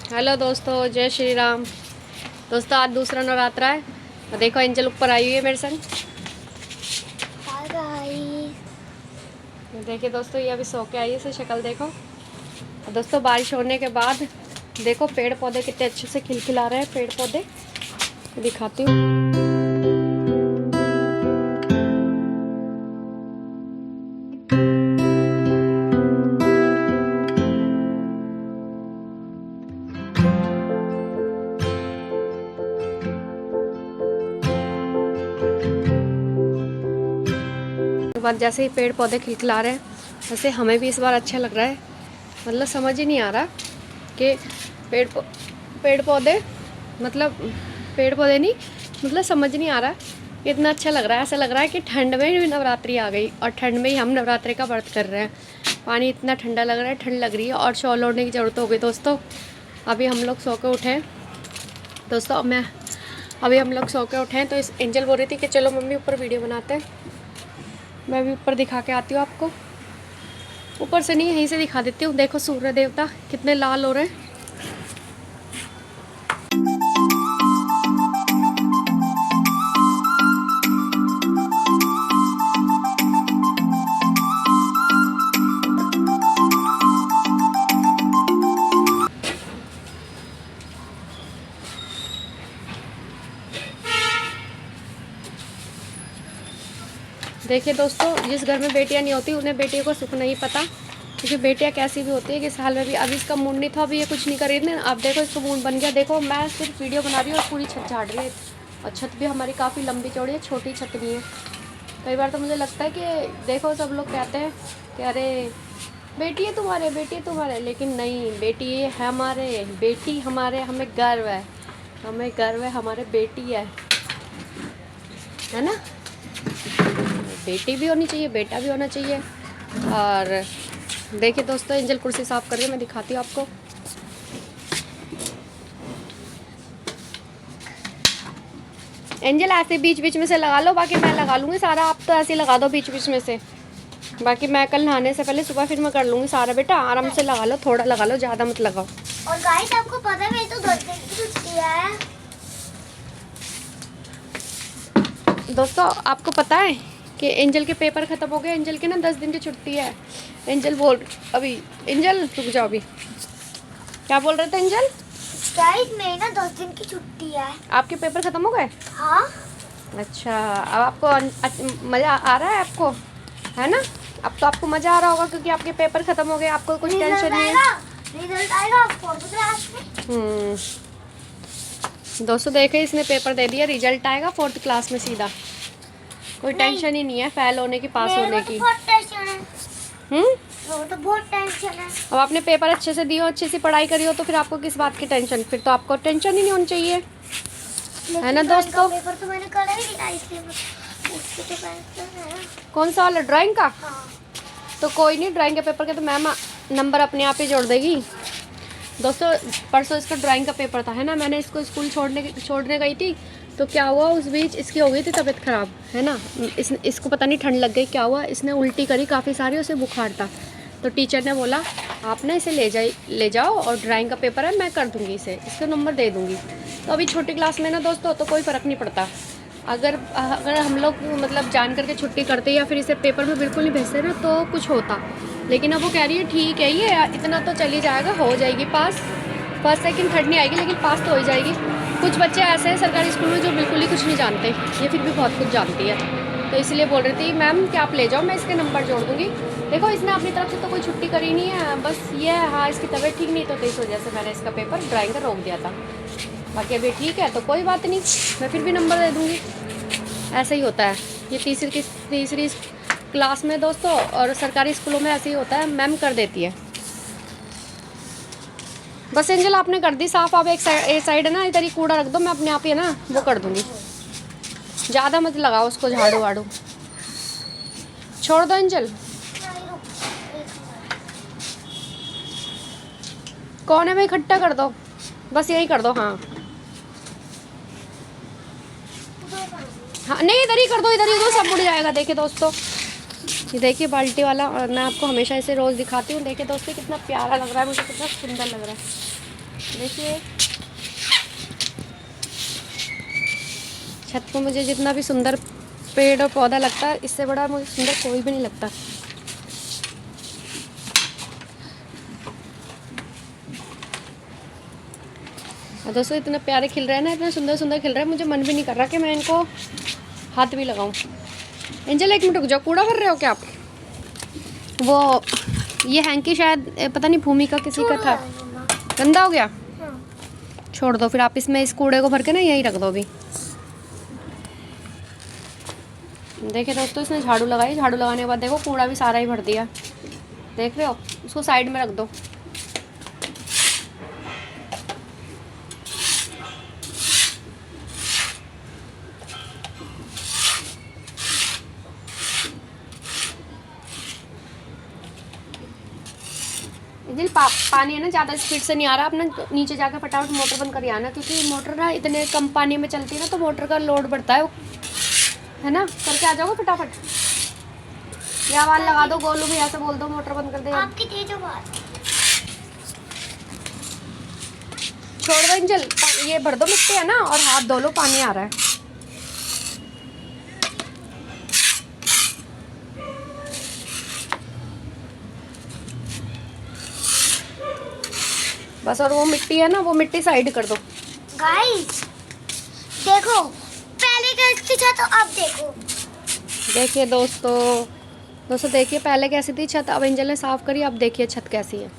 Hello दोस्तों, जय श्री राम। दोस्तों आज दूसरा नवरात्रा है और देखो एंजल ऊपर आई हुई है मेरे संग। Hi guys. देखिए दोस्तों, ये अभी सो के आई है, इसे शक्ल देखो। और दोस्तों बारिश होने के बाद देखो पेड़ पौधे कितने अच्छे से खिलखिला रहे हैं। पेड़ पौधे दिखाती हूँ। बाद जैसे ही पेड़ पौधे खिलखिला रहे हैं वैसे हमें भी इस बार अच्छा लग रहा है। मतलब समझ ही नहीं आ रहा कि पेड़ पौधे मतलब पेड़ पौधे नहीं, मतलब समझ नहीं आ रहा कि इतना अच्छा लग रहा है। ऐसा लग रहा है कि ठंड में भी नवरात्रि आ गई और ठंड में ही हम नवरात्रि का व्रत कर रहे हैं। पानी इतना ठंडा लग रहा है, ठंड लग रही है और शॉल ओढ़ने की ज़रूरत हो गई। दोस्तों अभी हम लोग सो के उठे हैं। दोस्तों अभी हम लोग सो के उठे हैं तो इस एंजल बोल रही थी कि चलो मम्मी ऊपर वीडियो बनाते हैं। मैं भी ऊपर दिखा के आती हूँ आपको। ऊपर से नहीं, यहीं से दिखा देती हूँ। देखो सूर्य देवता कितने लाल हो रहे हैं। देखिए दोस्तों, जिस घर में बेटियां नहीं होती उन्हें बेटियों को सुख नहीं पता, क्योंकि बेटियां कैसी भी होती है कि साल में भी। अभी इसका मूड नहीं था, अभी ये कुछ नहीं कर रही थी। अब देखो इसका मूड बन गया। देखो मैं सिर्फ वीडियो बना रही हूँ और पूरी छत झाड़ रही है। और छत भी हमारी काफ़ी लंबी चौड़ी है, छोटी छत नहीं है। कई बार तो मुझे लगता है कि देखो सब लोग कहते हैं कि अरे बेटी है तुम्हारे, बेटी है तुम्हारे, लेकिन नहीं, बेटी है हमारे, बेटी हमारे, हमें गर्व है, हमें गर्व है, हमारे बेटी है ना। बेटी भी होनी चाहिए, बेटा भी होना चाहिए। और देखिए दोस्तों, एंजल कुर्सी साफ करके मैं दिखाती हूँ आपको। एंजल ऐसे बीच बीच में से लगा लो, बाकी मैं लगा लूँगी सारा। आप तो ऐसे लगा दो बीच बीच में से, बाकी मैं कल नहाने से पहले सुबह फिर मैं कर लूँगी सारा। बेटा आराम से लगा लो, थोड़ा लगा लो, ज़्यादा मत लगाओ। और गाइस आपको पता है मेरी तो 10 दिन की छुट्टी है। दोस्तों आपको पता है कि एंजल के पेपर ख़त्म हो गए। एंजल के ना 10 दिन की छुट्टी है। एंजल बोल अभी, एंजल रुक जाओ, अभी क्या बोल रहे थे एंजल? गाइस मेरी ना 10 दिन की छुट्टी है। आपके पेपर ख़त्म हो गए? हाँ। अच्छा, अब आपको मज़ा आ रहा है आपको, है ना? अब तो आपको मज़ा आ रहा होगा क्योंकि आपके पेपर ख़त्म हो गए, आपको कुछ टेंशन नहीं है। रिजल्ट आएगा 4th क्लास में। दोस्तों देखे, इसने पेपर दे दिया, रिजल्ट आएगा 4th क्लास में सीधा। कोई टेंशन ही नहीं है फेल होने की, पास होने की। बहुत टेंशन है। तो बहुत टेंशन है। अब आपने पेपर अच्छे से दिए हो, अच्छे से पढ़ाई करी हो, तो फिर आपको किस बात की टेंशन? फिर तो आपको टेंशन ही नहीं होनी चाहिए, है ना दोस्तों? पेपर तो मैंने करा ही नहीं, इसलिए उसके तो टेंशन है। कौन सा वाला, ड्राइंग का? हाँ। तो कोई नहीं, ड्राइंग के पेपर के तो मैम नंबर अपने आप ही जोड़ देगी। दोस्तों परसों इसका ड्राइंग का पेपर था, है ना। मैंने इसको स्कूल छोड़ने गई थी, तो क्या हुआ उस बीच इसकी हो गई थी तबीयत ख़राब, है ना। इसको पता नहीं ठंड लग गई, क्या हुआ, इसने उल्टी करी काफ़ी सारी, उसे बुखार था। तो टीचर ने बोला आप ना इसे ले जाओ और ड्राइंग का पेपर है, मैं कर दूँगी, इसके नंबर दे दूँगी। तो अभी छोटी क्लास में ना दोस्तों तो कोई फ़र्क नहीं पड़ता। अगर हम लोग मतलब जान करके छुट्टी करते या फिर इसे पेपर में बिल्कुल नहीं भेजते ना तो कुछ होता। लेकिन अब वो कह रही है ठीक है, ये इतना तो चल ही जाएगा, हो जाएगी पास। फर्स्ट सेकंड थर्ड नहीं आएगी लेकिन पास तो हो ही जाएगी। कुछ बच्चे ऐसे हैं सरकारी स्कूल में जो बिल्कुल ही कुछ नहीं जानते, ये फिर भी बहुत कुछ जानती है। तो इसलिए बोल रही थी मैम कि आप ले जाओ, मैं इसके नंबर जोड़ दूँगी। देखो इसने अपनी तरफ से तो कोई छुट्टी करी नहीं है, बस ये है हाँ इसकी तबीयत ठीक नहीं, तो इस वजह से मैंने इसका पेपर ड्राइंग का रोक दिया था। बाकी अभी ठीक है तो कोई बात नहीं, मैं फिर भी नंबर दे दूँगी। ऐसा ही होता है ये तीसरी क्लास में दोस्तों, और सरकारी स्कूलों में ऐसे ही होता है, मैम कर देती है। बस एंजल आपने कर दी साफ। अब एक साइड है ना, इधर ही कूड़ा रख दो, मैं अपने आप ही है ना वो कर दूँगी। ज़्यादा मत लगाओ उसको झाड़ू वाड़ू, छोड़ दो एंजल। कोने में इकट्ठा कर दो, बस यही कर दो। हाँ हाँ, नहीं इधर ही कर दो, इधर ही दो, सब उड़ जाएगा। देखिए दोस्तों, ये देखिए बाल्टी वाला, और मैं आपको हमेशा इसे रोज़ दिखाती हूँ। देखिए दोस्तों कितना प्यारा लग रहा है, मुझे कितना सुंदर लग रहा है। देखिए छत को मुझे जितना भी सुंदर पेड़ और पौधा लगता है, इससे बड़ा मुझे सुंदर कोई भी नहीं लगता। और दोस्तों इतने प्यारे खिल रहे हैं ना, इतने सुंदर सुंदर खिल रहे हैं, मुझे मन भी नहीं कर रहा कि मैं इनको हाथ भी लगाऊं। एंजल एक मिनट रुक जाओ, कूड़ा भर रहे हो क्या आप? वो ये हैंकी शायद पता नहीं भूमि का किसी का था, गंदा हो गया। छोड़ दो फिर, आप इसमें इस कूड़े को भर के ना यहीं रख दो अभी। देखिए दोस्तों इसने झाड़ू लगाई, झाड़ू लगाने के बाद देखो कूड़ा भी सारा ही भर दिया, देख रहे हो। उसको साइड में रख दो। पानी है ना ज़्यादा स्पीड से नहीं आ रहा, अपना नीचे जाकर फटाफट मोटर बंद कर आना, क्योंकि मोटर ना इतने कम पानी में चलती है ना, तो मोटर का लोड बढ़ता है ना। करके आ जाओगे फटाफट, या आवाज लगा दो, गोलू भैया से बोल दो मोटर बंद कर दे। आपकी तेज आवाज। छोड़ दो एंजल, ये भर दो मिट्टी है ना, और हाथ धो लो, पानी आ रहा है। बस, और वो मिट्टी है ना, वो मिट्टी साइड कर दो। गाइस देखो, पहले कैसी छत तो अब देखो। देखिए दोस्तों देखिए पहले कैसी थी छत, अब एंजल ने साफ करी, अब देखिए छत कैसी है।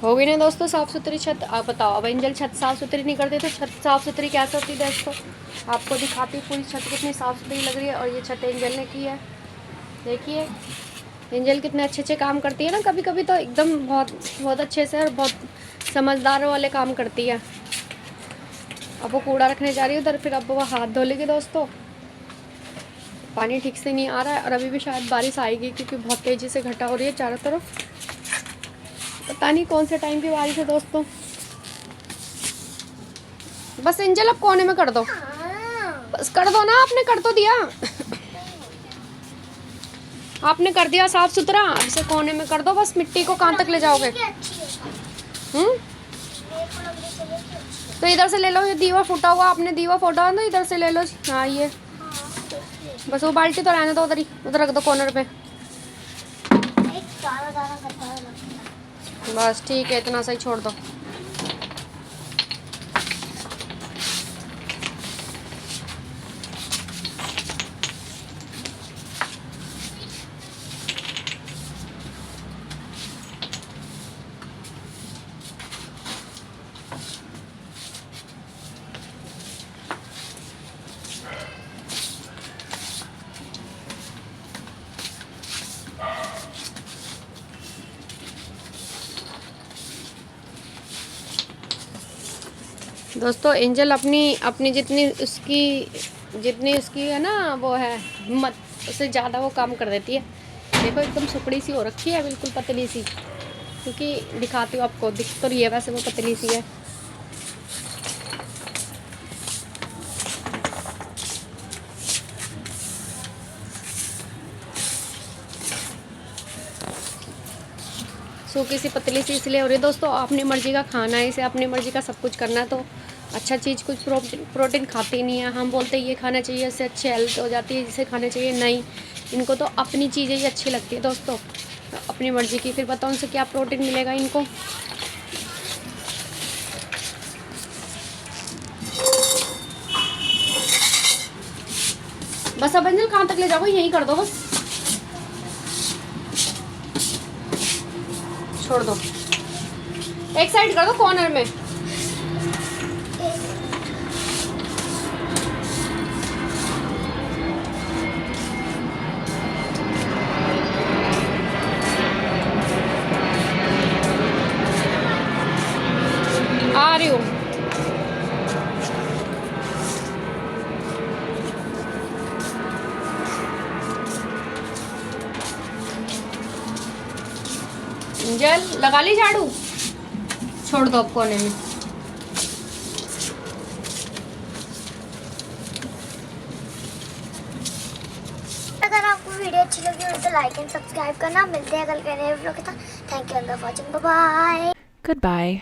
हो गई ना दोस्तों साफ़ सुथरी छत। आप बताओ, अब एंजल छत साफ़ सुथरी नहीं करते तो छत साफ़ सुथरी कैसे होती है दोस्तों? आपको दिखाती पूरी छत कितनी साफ़ सुथरी लग रही है। और ये छत एंजल ने की है, देखिए एंजल कितने अच्छे अच्छे काम करती है ना, कभी कभी तो एकदम बहुत अच्छे से और बहुत समझदार वाले काम करती है। अब वो कूड़ा रखने जा रही है उधर, फिर अब वो हाथ धो लेगी दोस्तों। पानी ठीक से नहीं आ रहा है, और अभी भी शायद बारिश आएगी, क्योंकि बहुत तेज़ी से घटा हो रही है चारों तरफ। पता नहीं कौन से टाइम की बारिश है दोस्तों। बस एंजल अब कोने में कर दो, बस कर दो ना, आपने कर तो दिया आपने कर दिया साफ सुथरा। अब इसे कोने में कर दो बस। मिट्टी को कहाँ तक ले जाओगे? तो इधर से ले लो, ये दीवा फूटा हुआ, आपने दीवा फोड़ा है ना, इधर से ले लो। हाँ ये बस, वो बाल्टी तो रहने दो उधर ही, उधर रख दो कॉर्नर पे। बस ठीक है, इतना सही छोड़ दो। दोस्तों एंजल अपनी जितनी उसकी है ना, वो है हिम्मत, उससे ज़्यादा वो काम कर देती है। देखो एकदम सुकड़ी सी हो रखी है, बिल्कुल पतली सी, क्योंकि दिखाती हूँ आपको, दिख तो रही है वैसे वो पतली सी है। सूखी सी पतली सी इसलिए हो रही है दोस्तों, अपनी मर्जी का खाना है इसे, अपनी मर्जी का सब कुछ करना है। तो अच्छा चीज़ कुछ प्रोटीन खाती नहीं है। हम बोलते हैं ये खाना चाहिए, इससे अच्छी हेल्थ हो जाती है, जिसे खाना चाहिए, नहीं, इनको तो अपनी चीज़ें ही अच्छी लगती है दोस्तों, अपनी मर्जी की। फिर बताओ उनसे क्या प्रोटीन मिलेगा इनको। बस अब अंजल कहाँ तक ले जाओगे, यहीं कर दो बस, छोड़ दो, एक साइड कर दो कॉर्नर में। आ रही हूँ। अंजल लगा ली झाड़ू, छोड़ दो अब कोने में। आपको वीडियो अच्छी लगी हो तो लाइक एंड सब्सक्राइब करना। मिलते हैं कल के नए वीडियो के साथ। Thank you for watching, bye bye. Goodbye.